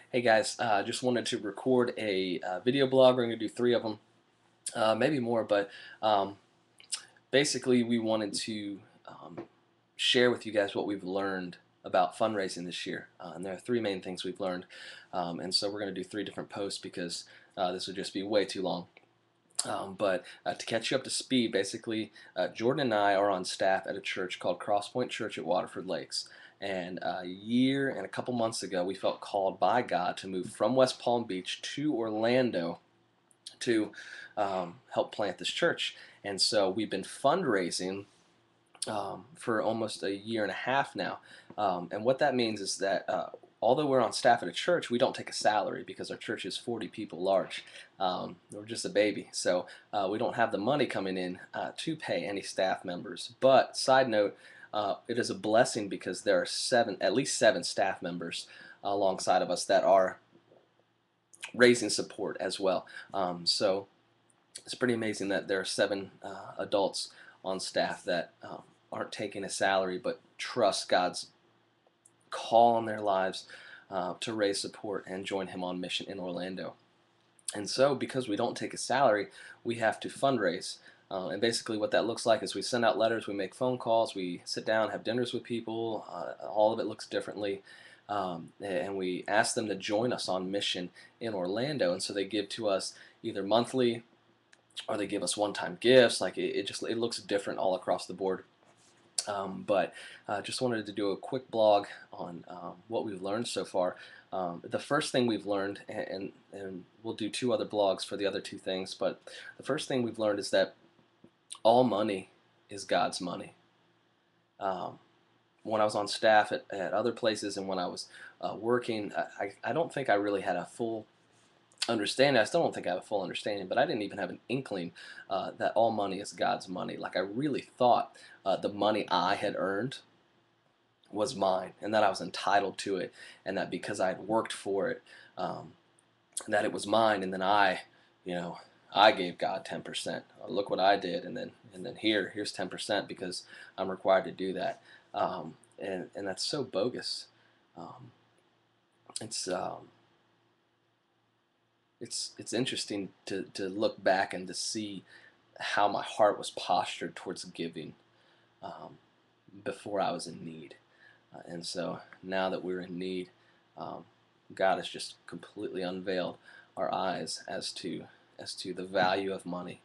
Hey guys, just wanted to record a video blog. We're going to do three of them, maybe more, but um, basically we wanted to share with you guys what we've learned about fundraising this year. And there are three main things we've learned. And so we're going to do three different posts because this would just be way too long. But to catch you up to speed, basically, Jordan and I are on staff at a church called Crosspoint Church at Waterford Lakes. And a year and a couple months ago, we felt called by God to move from West Palm Beach to Orlando to help plant this church. And so we've been fundraising for almost a year and a half now. And what that means is that although we're on staff at a church, we don't take a salary because our church is 40 people large. We're just a baby, so we don't have the money coming in to pay any staff members. But side note, it is a blessing because there are at least seven staff members alongside of us that are raising support as well. So it's pretty amazing that there are seven adults on staff that aren't taking a salary but trust God's call on their lives to raise support and join Him on mission in Orlando. And so, because we don't take a salary, we have to fundraise. And basically, what that looks like is we send out letters, we make phone calls, we sit down, have dinners with people. All of it looks differently. And we ask them to join us on mission in Orlando. And so they give to us either monthly or they give us one-time gifts. Like it looks different all across the board. But just wanted to do a quick blog on what we've learned so far. The first thing we've learned, and we'll do two other blogs for the other two things, but the first thing we've learned is that all money is God's money. When I was on staff at other places and when I was working, I don't think I really had a full understanding. I still don't think I have a full understanding, but I didn't even have an inkling that all money is God's money. Like I really thought the money I had earned was mine and that I was entitled to it and that because I had worked for it, that it was mine, and then I gave God 10%. Look what I did, and then here's 10% because I'm required to do that. And that's so bogus. Um, it's it's interesting to look back and to see how my heart was postured towards giving um, before I was in need. And so now that we're in need, um, God has just completely unveiled our eyes as to the value of money,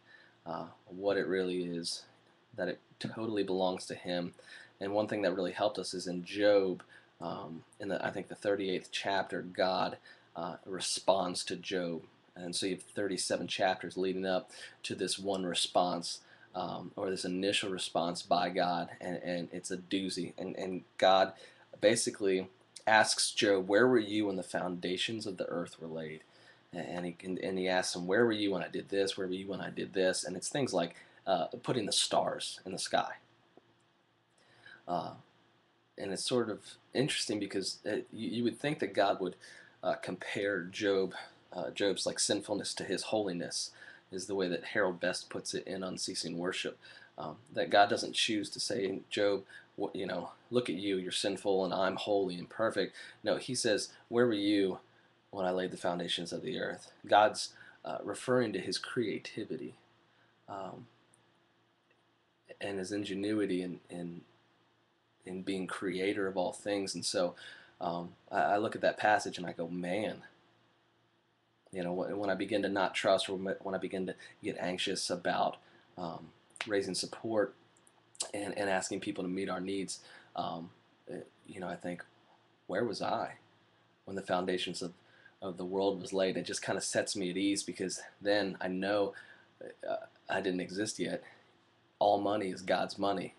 what it really is, that it totally belongs to Him. And one thing that really helped us is in Job, in I think the 38th chapter, God responds to Job. And so you have 37 chapters leading up to this one response, or this initial response by God, and it's a doozy. And God basically asks Job, "Where were you when the foundations of the earth were laid?" And he asks him, "Where were you when I did this? Where were you when I did this?" And it's things like putting the stars in the sky. Uh, and it's sort of interesting because you would think that God would compare Job's like sinfulness to His holiness, is the way that Harold Best puts it in Unceasing Worship. That God doesn't choose to say, Job, look at you, you're sinful, and I'm holy and perfect. No, He says, where were you when I laid the foundations of the earth? God's referring to His creativity um, and His ingenuity in being creator of all things. And so I look at that passage and I go, man, when I begin to not trust, or when I begin to get anxious about raising support and asking people to meet our needs, um, I think, where was I when the foundations of the world was laid? It just kind of sets me at ease because then I know I didn't exist yet. All money is God's money.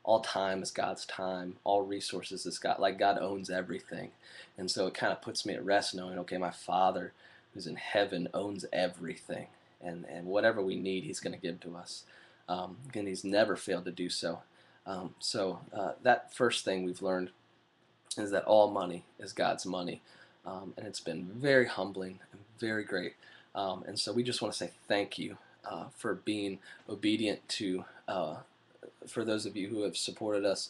All time is God's time. All resources is God. Like God owns everything, and so it kind of puts me at rest knowing, okay, my Father who's in heaven owns everything, and whatever we need, He's going to give to us. And He's never failed to do so. So that first thing we've learned is that all money is God's money, and it's been very humbling and very great. And so we just want to say thank you for being obedient to. For those of you who have supported us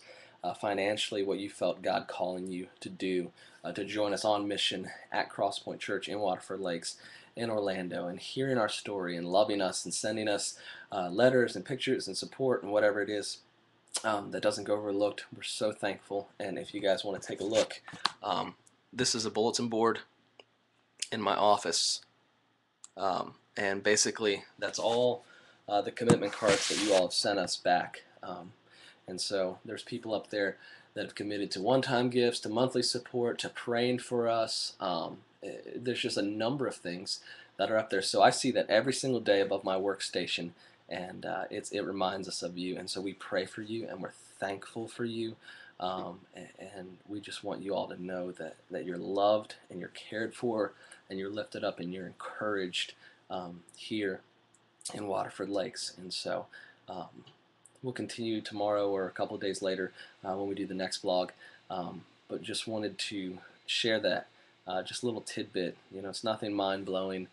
financially, what you felt God calling you to do to join us on mission at Crosspoint Church in Waterford Lakes in Orlando, and hearing our story and loving us and sending us letters and pictures and support and whatever it is. That doesn't go overlooked. We're so thankful. And if you guys want to take a look, this is a bulletin board in my office. And basically, that's all the commitment cards that you all have sent us back. And so there's people up there that have committed to one-time gifts, to monthly support, to praying for us. There's just a number of things that are up there. So I see that every single day above my workstation, and it reminds us of you. And so we pray for you, and we're thankful for you. And we just want you all to know that you're loved and you're cared for and you're lifted up and you're encouraged here in Waterford Lakes. And so we'll continue tomorrow or a couple of days later when we do the next vlog. But just wanted to share that, just a little tidbit. You know, it's nothing mind-blowing,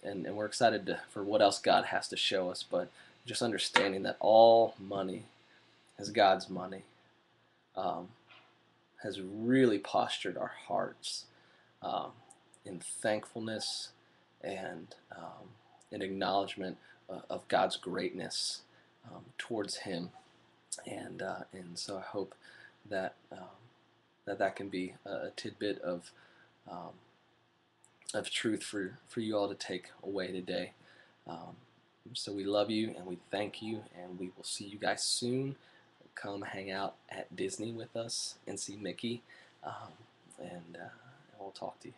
and we're excited for what else God has to show us, but just understanding that all money is God's money has really postured our hearts in thankfulness and in acknowledgement of God's greatness towards Him, and so I hope that that can be a tidbit of truth for you all to take away today. So we love you and we thank you, and we will see you guys soon. Come hang out at Disney with us and see Mickey, and we'll talk to you.